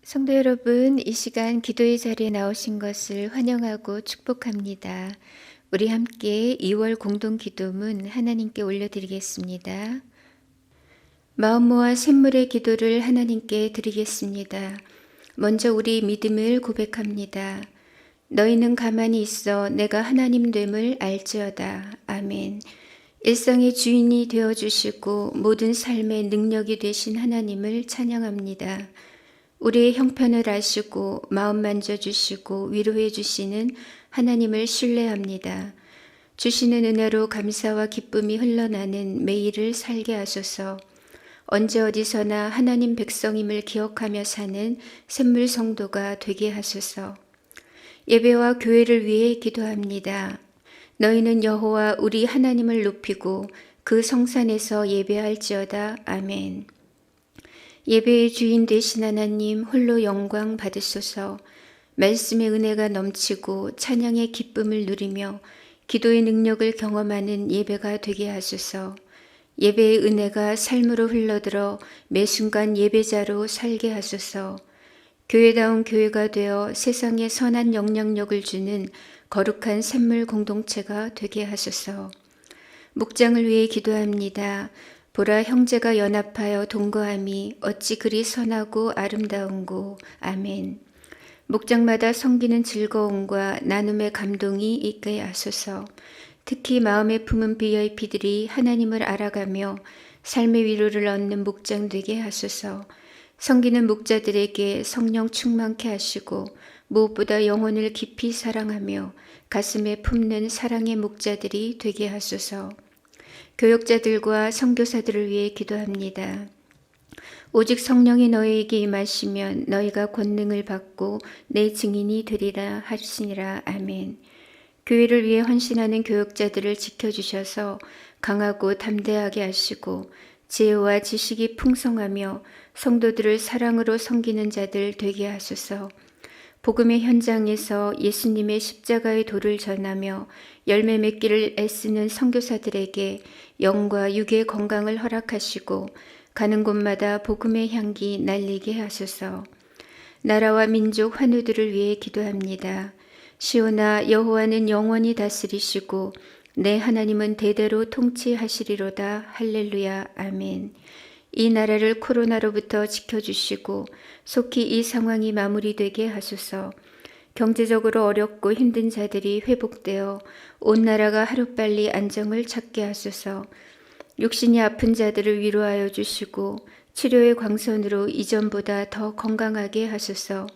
성도 여러분, 이 시간 기도의 자리에 나오신 것을 환영하고 축복합니다. 우리 함께 2월 공동 기도문 하나님께 올려드리겠습니다. 마음 모아 샘물의 기도를 하나님께 드리겠습니다. 먼저 우리 믿음을 고백합니다. 너희는 가만히 있어 내가 하나님 됨을 알지어다. 아멘. 일상의 주인이 되어주시고 모든 삶의 능력이 되신 하나님을 찬양합니다. 우리의 형편을 아시고 마음 만져주시고 위로해 주시는 하나님을 신뢰합니다. 주시는 은혜로 감사와 기쁨이 흘러나는 매일을 살게 하소서. 언제 어디서나 하나님 백성임을 기억하며 사는 샘물 성도가 되게 하소서. 예배와 교회를 위해 기도합니다. 너희는 여호와 우리 하나님을 높이고 그 성산에서 예배할지어다. 아멘. 예배의 주인 되신 하나님 홀로 영광 받으소서. 말씀의 은혜가 넘치고 찬양의 기쁨을 누리며 기도의 능력을 경험하는 예배가 되게 하소서. 예배의 은혜가 삶으로 흘러들어 매 순간 예배자로 살게 하소서. 교회다운 교회가 되어 세상에 선한 영향력을 주는 거룩한 샘물 공동체가 되게 하소서. 목장을 위해 기도합니다. 보라 형제가 연합하여 동거함이 어찌 그리 선하고 아름다운고. 아멘. 목장마다 섬기는 즐거움과 나눔의 감동이 있게 하소서. 특히 마음에 품은 VIP들이 하나님을 알아가며 삶의 위로를 얻는 목장 되게 하소서. 섬기는 목자들에게 성령 충만케 하시고 무엇보다 영혼을 깊이 사랑하며 가슴에 품는 사랑의 목자들이 되게 하소서. 교역자들과 선교사들을 위해 기도합니다. 오직 성령이 너희에게 임하시면 너희가 권능을 받고 내 증인이 되리라 하시니라. 아멘. 교회를 위해 헌신하는 교역자들을 지켜주셔서 강하고 담대하게 하시고 지혜와 지식이 풍성하며 성도들을 사랑으로 섬기는 자들 되게 하소서. 복음의 현장에서 예수님의 십자가의 도를 전하며 열매 맺기를 애쓰는 선교사들에게 영과 육의 건강을 허락하시고 가는 곳마다 복음의 향기 날리게 하소서. 나라와 민족 환우들을 위해 기도합니다. 시온아 여호와는 영원히 다스리시고 내 하나님은 대대로 통치하시리로다. 할렐루야. 아멘. 이 나라를 코로나로부터 지켜주시고 속히 이 상황이 마무리되게 하소서. 경제적으로 어렵고 힘든 자들이 회복되어 온 나라가 하루빨리 안정을 찾게 하소서. 육신이 아픈 자들을 위로하여 주시고 치료의 광선으로 이전보다 더 건강하게 하소서.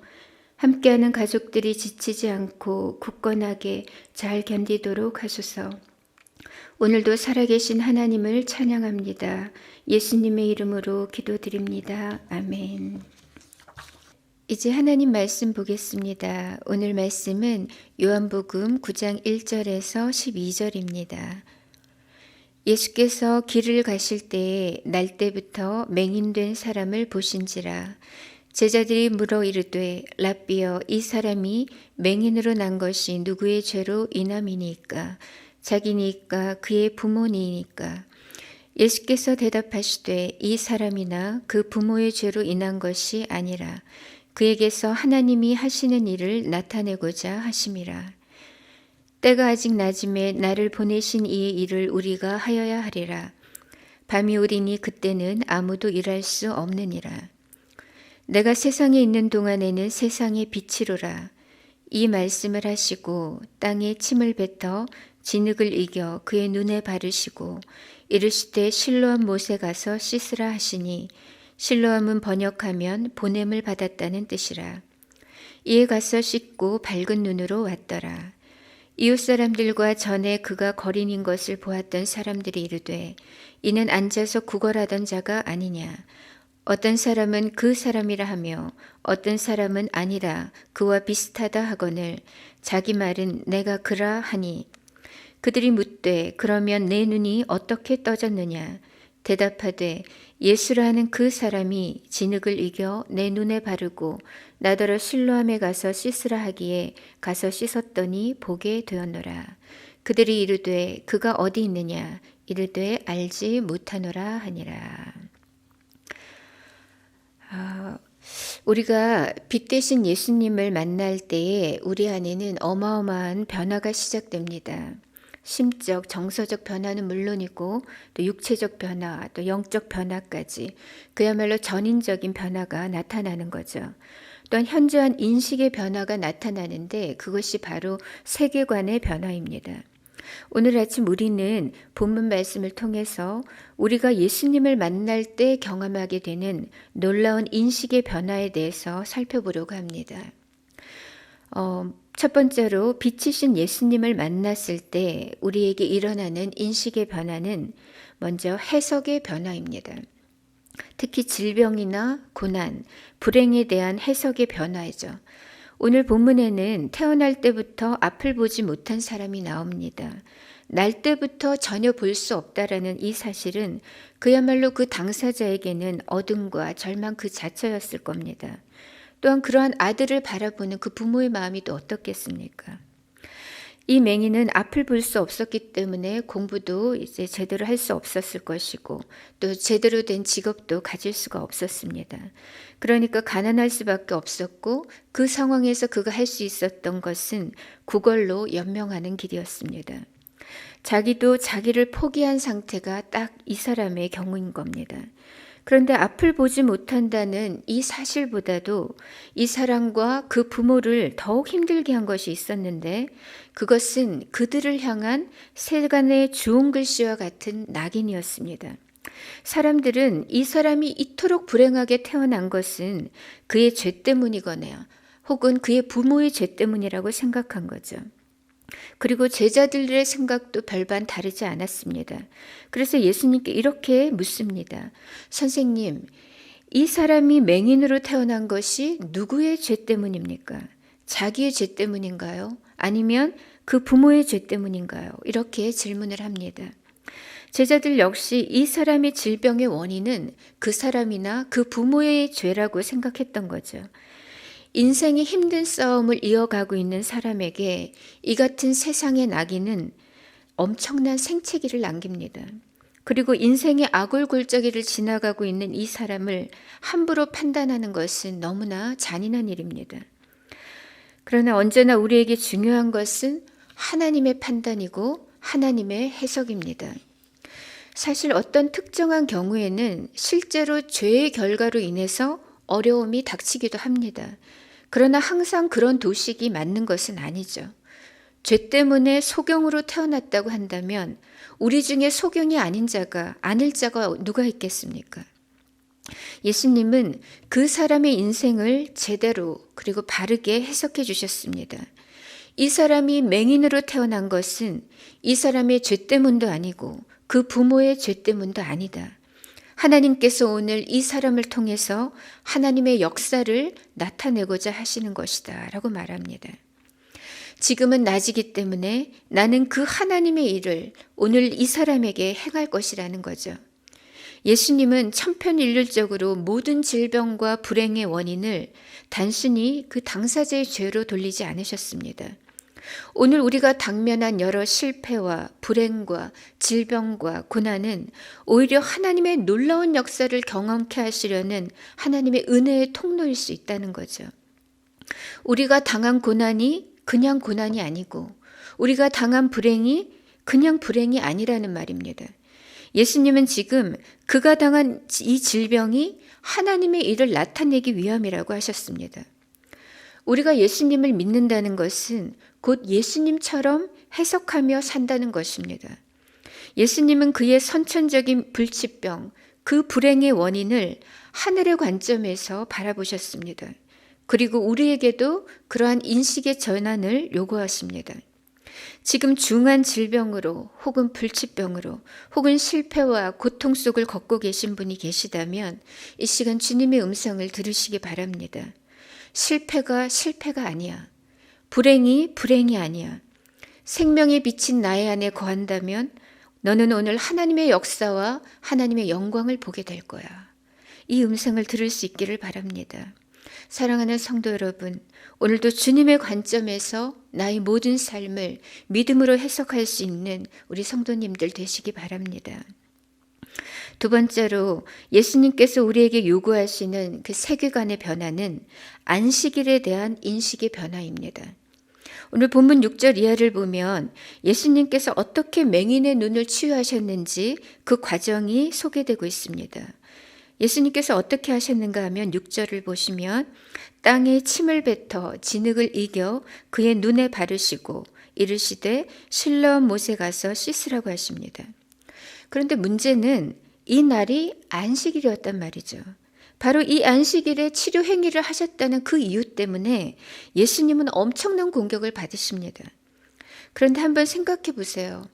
함께하는 가족들이 지치지 않고 굳건하게 잘 견디도록 하소서. 오늘도 살아계신 하나님을 찬양합니다. 예수님의 이름으로 기도드립니다. 아멘. 이제 하나님 말씀 보겠습니다. 오늘 말씀은 요한복음 9장 1절에서 12절입니다. 예수께서 길을 가실 때에 날 때부터 맹인된 사람을 보신지라. 제자들이 물어 이르되 랍비여 이 사람이 맹인으로 난 것이 누구의 죄로 인함이니까? 자기니까 그의 부모니이니까? 예수께서 대답하시되 이 사람이나 그 부모의 죄로 인한 것이 아니라 그에게서 하나님이 하시는 일을 나타내고자 하심이라. 때가 아직 낮음에 나를 보내신 이의 일을 우리가 하여야 하리라. 밤이 오리니 그때는 아무도 일할 수 없느니라. 내가 세상에 있는 동안에는 세상의 빛이로라. 이 말씀을 하시고 땅에 침을 뱉어 진흙을 이겨 그의 눈에 바르시고 이르시되 실로암 못에 가서 씻으라 하시니 실로암은 번역하면 보냄을 받았다는 뜻이라. 이에 가서 씻고 밝은 눈으로 왔더라. 이웃 사람들과 전에 그가 거린인 것을 보았던 사람들이 이르되 이는 앉아서 구걸하던 자가 아니냐. 어떤 사람은 그 사람이라 하며 어떤 사람은 아니라 그와 비슷하다 하거늘 자기 말은 내가 그라 하니 그들이 묻되 그러면 내 눈이 어떻게 떠졌느냐. 대답하되 예수라 하는 그 사람이 진흙을 이겨 내 눈에 바르고 나더러 실로암에 가서 씻으라 하기에 가서 씻었더니 보게 되었노라. 그들이 이르되 그가 어디 있느냐. 이르되 알지 못하노라 하니라. 우리가 빛 대신 예수님을 만날 때에 우리 안에는 어마어마한 변화가 시작됩니다. 심적, 정서적 변화는 물론이고 또 육체적 변화, 또 영적 변화까지 그야말로 전인적인 변화가 나타나는 거죠. 또한 현저한 인식의 변화가 나타나는데 그것이 바로 세계관의 변화입니다. 오늘 아침 우리는 본문 말씀을 통해서 우리가 예수님을 만날 때 경험하게 되는 놀라운 인식의 변화에 대해서 살펴보려고 합니다. 첫 번째로 빛이신 예수님을 만났을 때 우리에게 일어나는 인식의 변화는 먼저 해석의 변화입니다. 특히 질병이나 고난, 불행에 대한 해석의 변화이죠. 오늘 본문에는 태어날 때부터 앞을 보지 못한 사람이 나옵니다. 날 때부터 전혀 볼 수 없다라는 이 사실은 그야말로 그 당사자에게는 어둠과 절망 그 자체였을 겁니다. 또한 그러한 아들을 바라보는 그 부모의 마음이 또 어떻겠습니까? 이 맹인은 앞을 볼 수 없었기 때문에 공부도 이제 제대로 할 수 없었을 것이고 또 제대로 된 직업도 가질 수가 없었습니다. 그러니까 가난할 수밖에 없었고 그 상황에서 그가 할 수 있었던 것은 구걸로 연명하는 길이었습니다. 자기도 자기를 포기한 상태가 딱 이 사람의 경우인 겁니다. 그런데 앞을 보지 못한다는 이 사실보다도 이 사람과 그 부모를 더욱 힘들게 한 것이 있었는데 그것은 그들을 향한 세간의 주홍 글씨와 같은 낙인이었습니다. 사람들은 이 사람이 이토록 불행하게 태어난 것은 그의 죄 때문이거나 혹은 그의 부모의 죄 때문이라고 생각한 거죠. 그리고 제자들의 생각도 별반 다르지 않았습니다. 그래서 예수님께 이렇게 묻습니다. 선생님, 이 사람이 맹인으로 태어난 것이 누구의 죄 때문입니까? 자기의 죄 때문인가요? 아니면 그 부모의 죄 때문인가요? 이렇게 질문을 합니다. 제자들 역시 이 사람의 질병의 원인은 그 사람이나 그 부모의 죄라고 생각했던 거죠. 인생의 힘든 싸움을 이어가고 있는 사람에게 이 같은 세상의 낙인은 엄청난 생채기를 남깁니다. 그리고 인생의 아골골짜기를 지나가고 있는 이 사람을 함부로 판단하는 것은 너무나 잔인한 일입니다. 그러나 언제나 우리에게 중요한 것은 하나님의 판단이고 하나님의 해석입니다. 사실 어떤 특정한 경우에는 실제로 죄의 결과로 인해서 어려움이 닥치기도 합니다. 그러나 항상 그런 도식이 맞는 것은 아니죠. 죄 때문에 소경으로 태어났다고 한다면 우리 중에 소경이 아닐 자가 누가 있겠습니까? 예수님은 그 사람의 인생을 제대로 그리고 바르게 해석해 주셨습니다. 이 사람이 맹인으로 태어난 것은 이 사람의 죄 때문도 아니고 그 부모의 죄 때문도 아니다. 하나님께서 오늘 이 사람을 통해서 하나님의 역사를 나타내고자 하시는 것이다 라고 말합니다. 지금은 낮이기 때문에 나는 그 하나님의 일을 오늘 이 사람에게 행할 것이라는 거죠. 예수님은 천편일률적으로 모든 질병과 불행의 원인을 단순히 그 당사자의 죄로 돌리지 않으셨습니다. 오늘 우리가 당면한 여러 실패와 불행과 질병과 고난은 오히려 하나님의 놀라운 역사를 경험케 하시려는 하나님의 은혜의 통로일 수 있다는 거죠. 우리가 당한 고난이 그냥 고난이 아니고 우리가 당한 불행이 그냥 불행이 아니라는 말입니다. 예수님은 지금 그가 당한 이 질병이 하나님의 일을 나타내기 위함이라고 하셨습니다. 우리가 예수님을 믿는다는 것은 곧 예수님처럼 해석하며 산다는 것입니다. 예수님은 그의 선천적인 불치병, 그 불행의 원인을 하늘의 관점에서 바라보셨습니다. 그리고 우리에게도 그러한 인식의 전환을 요구하십니다. 지금 중한 질병으로 혹은 불치병으로 혹은 실패와 고통 속을 걷고 계신 분이 계시다면 이 시간 주님의 음성을 들으시기 바랍니다. 실패가 실패가 아니야. 불행이 불행이 아니야. 생명이 비친 나의 안에 거한다면 너는 오늘 하나님의 역사와 하나님의 영광을 보게 될 거야. 이 음성을 들을 수 있기를 바랍니다. 사랑하는 성도 여러분, 오늘도 주님의 관점에서 나의 모든 삶을 믿음으로 해석할 수 있는 우리 성도님들 되시기 바랍니다. 두 번째로 예수님께서 우리에게 요구하시는 그 세계관의 변화는 안식일에 대한 인식의 변화입니다. 오늘 본문 6절 이하를 보면 예수님께서 어떻게 맹인의 눈을 치유하셨는지 그 과정이 소개되고 있습니다. 예수님께서 어떻게 하셨는가 하면 6절을 보시면 땅에 침을 뱉어 진흙을 이겨 그의 눈에 바르시고 이르시되 실로암 못에 가서 씻으라고 하십니다. 그런데 문제는 이 날이 안식일이었단 말이죠. 바로 이 안식일에 치료 행위를 하셨다는 그 이유 때문에 예수님은 엄청난 공격을 받으십니다. 그런데 한번 생각해 보세요.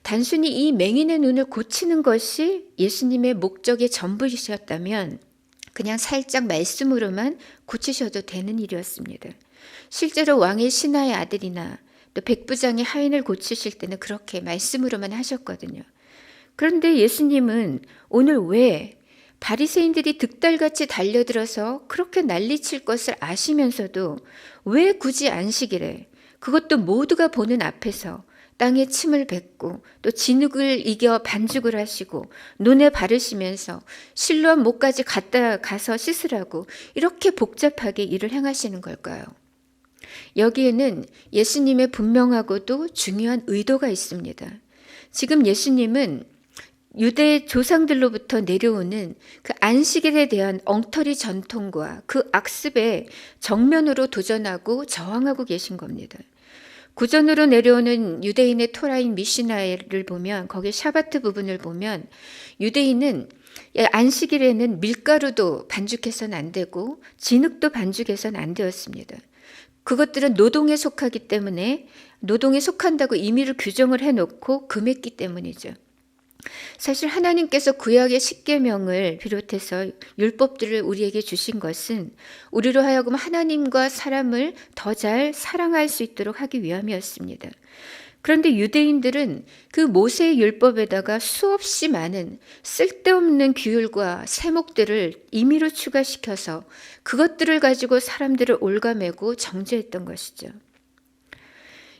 단순히 이 맹인의 눈을 고치는 것이 예수님의 목적의 전부이셨다면 그냥 살짝 말씀으로만 고치셔도 되는 일이었습니다. 실제로 왕의 신하의 아들이나 또 백부장의 하인을 고치실 때는 그렇게 말씀으로만 하셨거든요. 그런데 예수님은 오늘 왜 바리새인들이 득달같이 달려들어서 그렇게 난리칠 것을 아시면서도 왜 굳이 안식일에, 그것도 모두가 보는 앞에서 땅에 침을 뱉고 또 진흙을 이겨 반죽을 하시고 눈에 바르시면서 실로암 못까지 가서 씻으라고 이렇게 복잡하게 일을 행하시는 걸까요? 여기에는 예수님의 분명하고도 중요한 의도가 있습니다. 지금 예수님은 유대 조상들로부터 내려오는 그 안식일에 대한 엉터리 전통과 그 악습에 정면으로 도전하고 저항하고 계신 겁니다. 구전으로 내려오는 유대인의 토라인 미시나를 보면 거기 샤바트 부분을 보면 유대인은 안식일에는 밀가루도 반죽해서는 안 되고 진흙도 반죽해서는 안 되었습니다. 그것들은 노동에 속하기 때문에 노동에 속한다고 임의로 규정을 해놓고 금했기 때문이죠. 사실 하나님께서 구약의 십계명을 비롯해서 율법들을 우리에게 주신 것은 우리로 하여금 하나님과 사람을 더 잘 사랑할 수 있도록 하기 위함이었습니다. 그런데 유대인들은 그 모세의 율법에다가 수없이 많은 쓸데없는 규율과 세목들을 임의로 추가시켜서 그것들을 가지고 사람들을 올가매고 정죄했던 것이죠.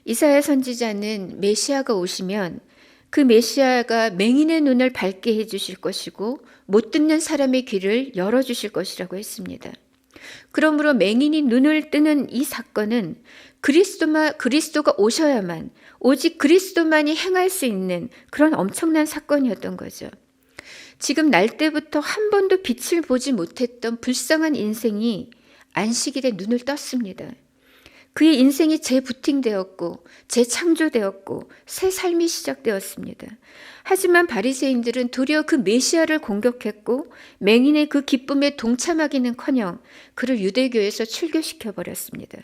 이사야 선지자는 메시아가 오시면 그 메시아가 맹인의 눈을 밝게 해주실 것이고 못 듣는 사람의 귀를 열어주실 것이라고 했습니다. 그러므로 맹인이 눈을 뜨는 이 사건은 그리스도가 오셔야만, 오직 그리스도만이 행할 수 있는 그런 엄청난 사건이었던 거죠. 지금 날 때부터 한 번도 빛을 보지 못했던 불쌍한 인생이 안식일에 눈을 떴습니다. 그의 인생이 재부팅되었고 재창조되었고 새 삶이 시작되었습니다. 하지만 바리새인들은 도리어 그 메시아를 공격했고 맹인의 그 기쁨에 동참하기는커녕 그를 유대교에서 출교시켜 버렸습니다.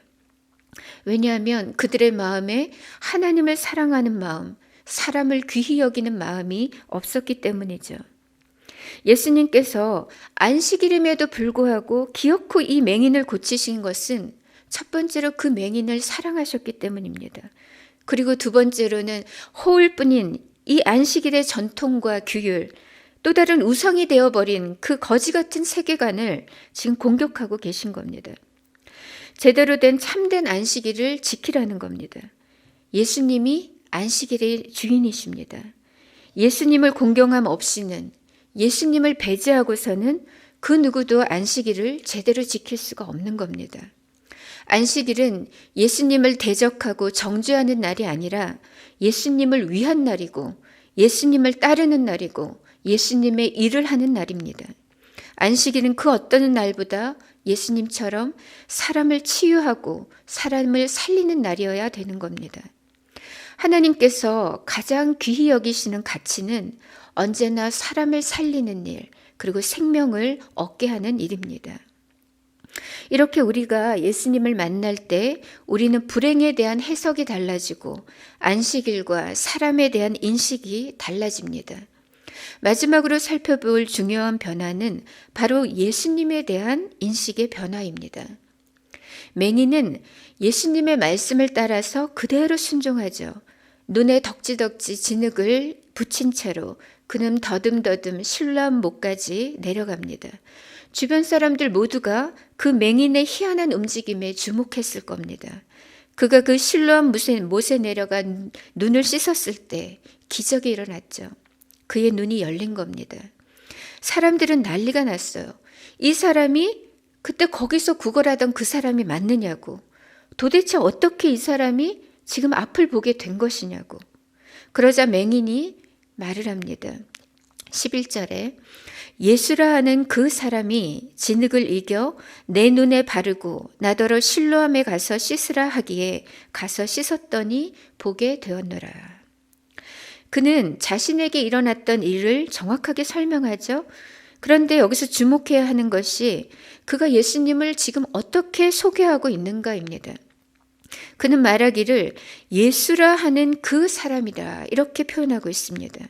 왜냐하면 그들의 마음에 하나님을 사랑하는 마음, 사람을 귀히 여기는 마음이 없었기 때문이죠. 예수님께서 안식일임에도 불구하고 기어코 이 맹인을 고치신 것은 첫 번째로 그 맹인을 사랑하셨기 때문입니다. 그리고 두 번째로는 허울뿐인 이 안식일의 전통과 규율, 또 다른 우상이 되어버린 그 거지 같은 세계관을 지금 공격하고 계신 겁니다. 제대로 된 참된 안식일을 지키라는 겁니다. 예수님이 안식일의 주인이십니다. 예수님을 공경함 없이는, 예수님을 배제하고서는 그 누구도 안식일을 제대로 지킬 수가 없는 겁니다. 안식일은 예수님을 대적하고 정죄하는 날이 아니라 예수님을 위한 날이고 예수님을 따르는 날이고 예수님의 일을 하는 날입니다. 안식일은 그 어떤 날보다 예수님처럼 사람을 치유하고 사람을 살리는 날이어야 되는 겁니다. 하나님께서 가장 귀히 여기시는 가치는 언제나 사람을 살리는 일, 그리고 생명을 얻게 하는 일입니다. 이렇게 우리가 예수님을 만날 때 우리는 불행에 대한 해석이 달라지고 안식일과 사람에 대한 인식이 달라집니다. 마지막으로 살펴볼 중요한 변화는 바로 예수님에 대한 인식의 변화입니다. 맹인은 예수님의 말씀을 따라서 그대로 순종하죠. 눈에 덕지덕지 진흙을 붙인 채로 그는 더듬더듬 실로암 못까지 내려갑니다. 주변 사람들 모두가 그 맹인의 희한한 움직임에 주목했을 겁니다. 그가 그 실로암 못에 내려가 눈을 씻었을 때 기적이 일어났죠. 그의 눈이 열린 겁니다. 사람들은 난리가 났어요. 이 사람이 그때 거기서 구걸하던 그 사람이 맞느냐고. 도대체 어떻게 이 사람이 지금 앞을 보게 된 것이냐고. 그러자 맹인이 말을 합니다. 11절에 예수라 하는 그 사람이 진흙을 이겨 내 눈에 바르고 나더러 실로암에 가서 씻으라 하기에 가서 씻었더니 보게 되었노라. 그는 자신에게 일어났던 일을 정확하게 설명하죠. 그런데 여기서 주목해야 하는 것이 그가 예수님을 지금 어떻게 소개하고 있는가입니다. 그는 말하기를 예수라 하는 그 사람이다 이렇게 표현하고 있습니다.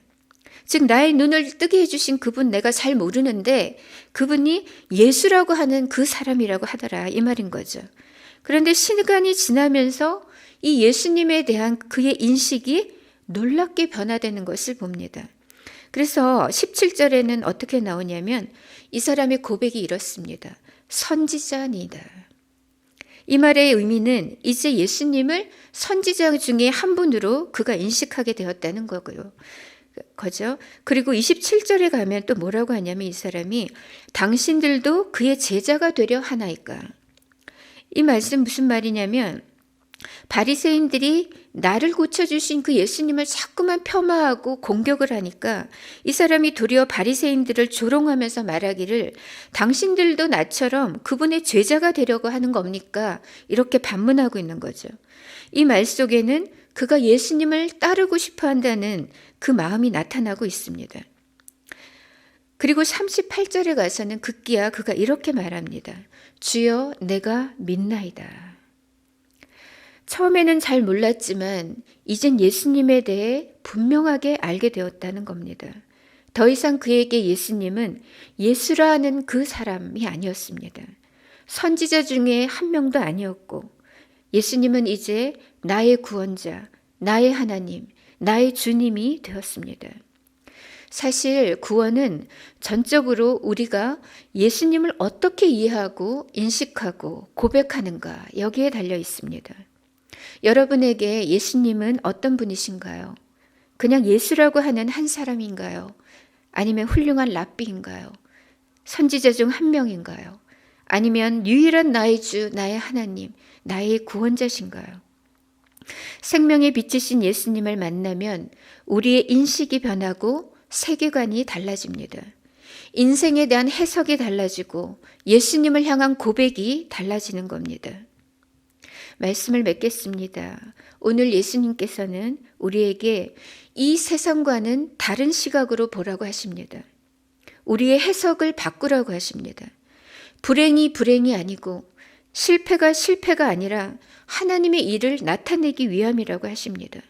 즉 나의 눈을 뜨게 해주신 그분 내가 잘 모르는데 그분이 예수라고 하는 그 사람이라고 하더라 이 말인 거죠. 그런데 시간이 지나면서 이 예수님에 대한 그의 인식이 놀랍게 변화되는 것을 봅니다. 그래서 17절에는 어떻게 나오냐면 이 사람의 고백이 이렇습니다. 선지자니다. 이 말의 의미는 이제 예수님을 선지자 중에 한 분으로 그가 인식하게 되었다는 거고요. 거죠. 그리고 27절에 가면 또 뭐라고 하냐면 이 사람이 당신들도 그의 제자가 되려 하나이까. 이 말씀 무슨 말이냐면 바리새인들이 나를 고쳐주신 그 예수님을 자꾸만 폄하하고 공격을 하니까 이 사람이 도리어 바리새인들을 조롱하면서 말하기를 당신들도 나처럼 그분의 제자가 되려고 하는 겁니까? 이렇게 반문하고 있는 거죠. 이 말 속에는 그가 예수님을 따르고 싶어 한다는 그 마음이 나타나고 있습니다. 그리고 38절에 가서는 급기야 그가 이렇게 말합니다. 주여 내가 믿나이다. 처음에는 잘 몰랐지만 이젠 예수님에 대해 분명하게 알게 되었다는 겁니다. 더 이상 그에게 예수님은 예수라 하는 그 사람이 아니었습니다. 선지자 중에 한 명도 아니었고 예수님은 이제 나의 구원자, 나의 하나님, 나의 주님이 되었습니다. 사실 구원은 전적으로 우리가 예수님을 어떻게 이해하고 인식하고 고백하는가 여기에 달려 있습니다. 여러분에게 예수님은 어떤 분이신가요? 그냥 예수라고 하는 한 사람인가요? 아니면 훌륭한 랍비인가요? 선지자 중 한 명인가요? 아니면 유일한 나의 주, 나의 하나님, 나의 구원자신가요? 생명의 빛이신 예수님을 만나면 우리의 인식이 변하고 세계관이 달라집니다. 인생에 대한 해석이 달라지고 예수님을 향한 고백이 달라지는 겁니다. 말씀을 맺겠습니다. 오늘 예수님께서는 우리에게 이 세상과는 다른 시각으로 보라고 하십니다. 우리의 해석을 바꾸라고 하십니다. 불행이 불행이 아니고 실패가 실패가 아니라 하나님의 일을 나타내기 위함이라고 하십니다.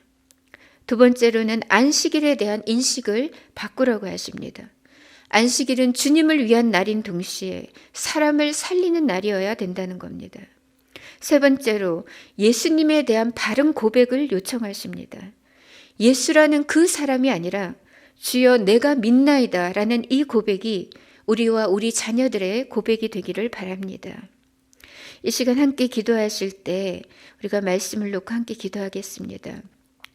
두 번째로는 안식일에 대한 인식을 바꾸라고 하십니다. 안식일은 주님을 위한 날인 동시에 사람을 살리는 날이어야 된다는 겁니다. 세 번째로 예수님에 대한 바른 고백을 요청하십니다. 예수라는 그 사람이 아니라 주여 내가 믿나이다 라는 이 고백이 우리와 우리 자녀들의 고백이 되기를 바랍니다. 이 시간 함께 기도하실 때 우리가 말씀을 놓고 함께 기도하겠습니다.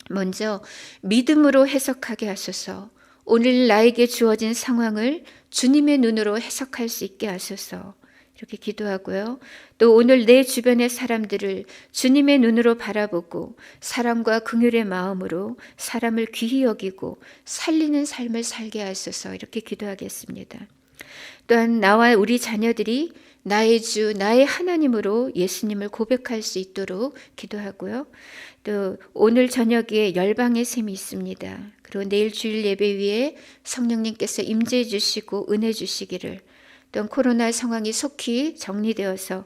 먼저 믿음으로 해석하게 하소서. 오늘 나에게 주어진 상황을 주님의 눈으로 해석할 수 있게 하소서. 이렇게 기도하고요. 또 오늘 내 주변의 사람들을 주님의 눈으로 바라보고 사랑과 긍휼의 마음으로 사람을 귀히 여기고 살리는 삶을 살게 하소서. 이렇게 기도하겠습니다. 또한 나와 우리 자녀들이 나의 주, 나의 하나님으로 예수님을 고백할 수 있도록 기도하고요. 또 오늘 저녁에 열방의 셈이 있습니다. 그리고 내일 주일 예배 위에 성령님께서 임재해 주시고 은혜 주시기를, 또한 코로나 상황이 속히 정리되어서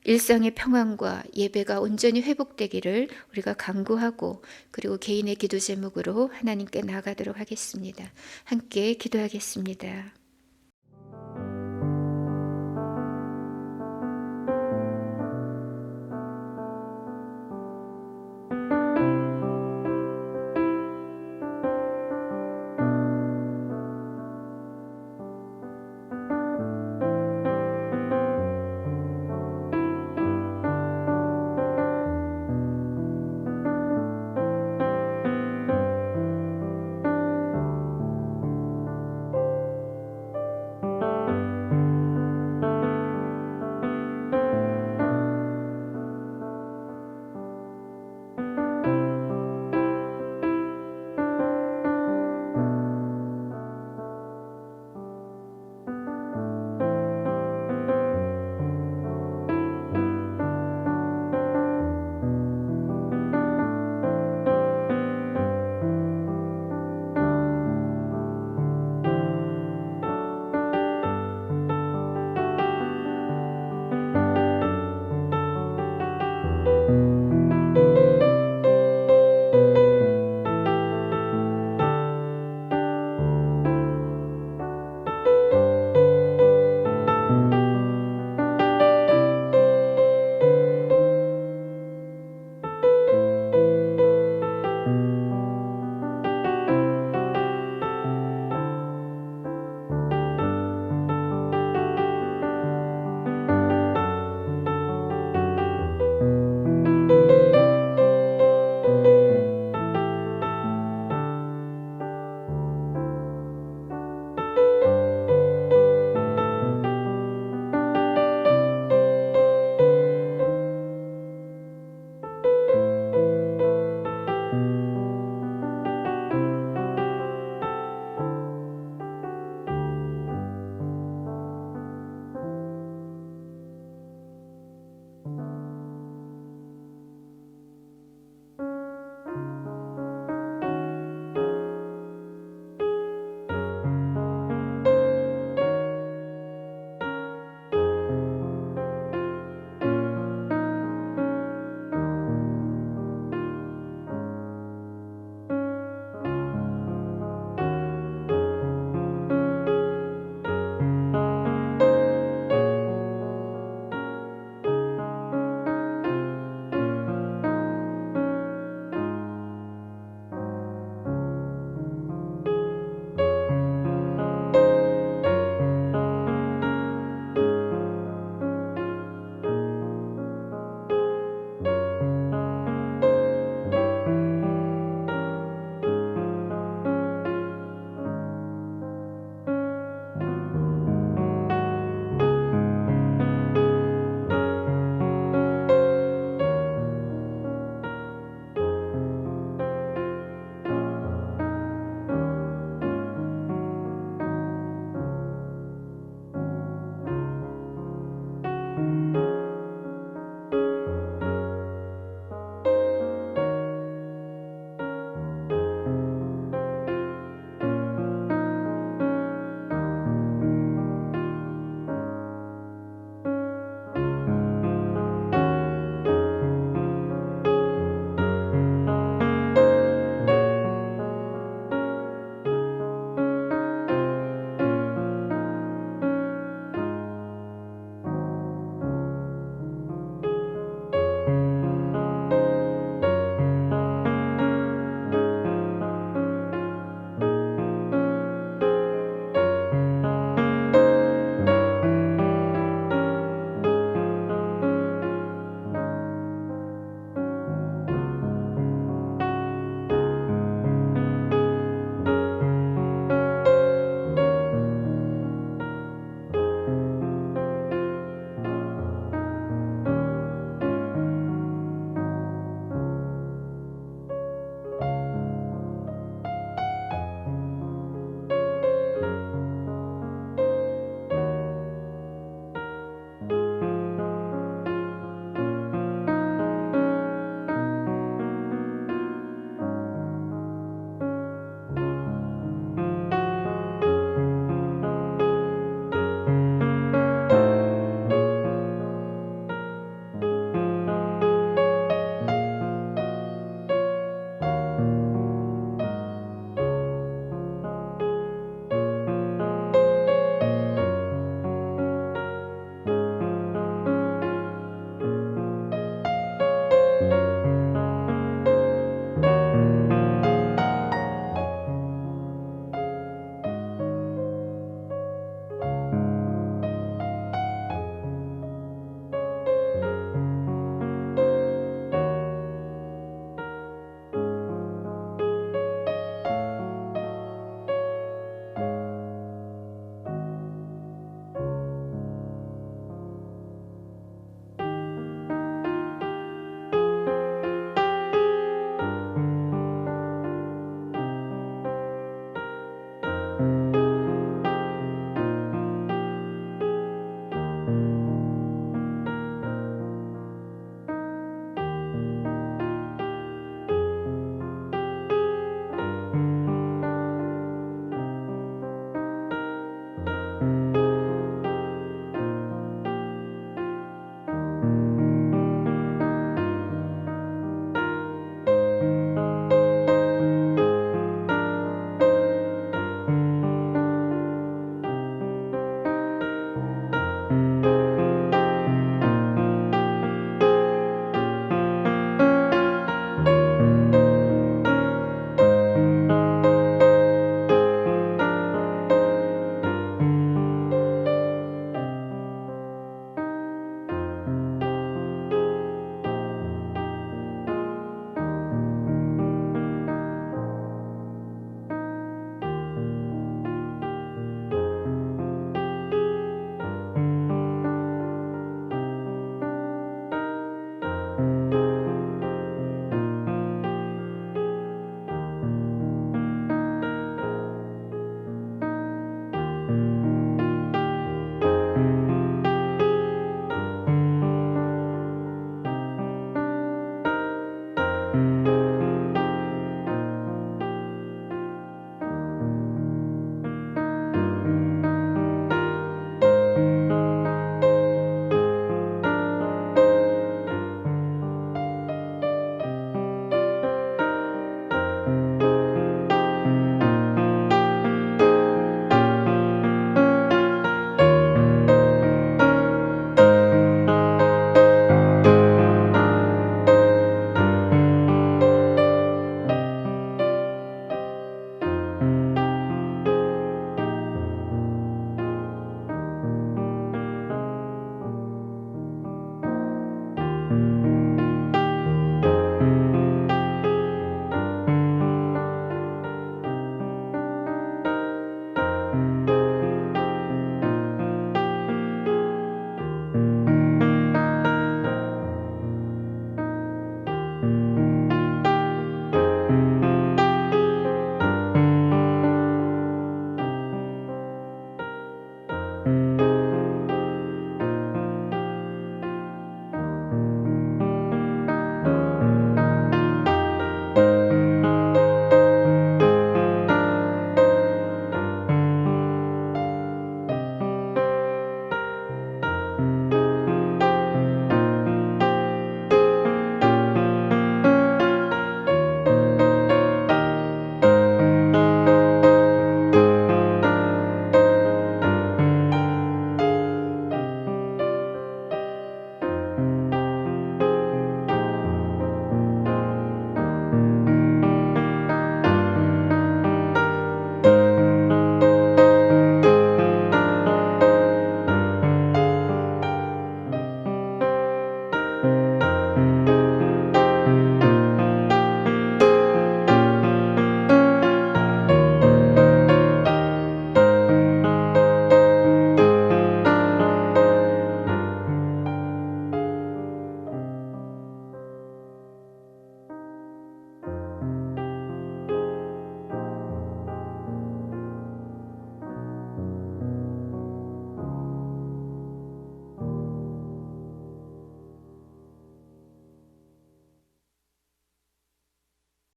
일상의 평안과 예배가 온전히 회복되기를 우리가 간구하고, 그리고 개인의 기도 제목으로 하나님께 나아가도록 하겠습니다. 함께 기도하겠습니다.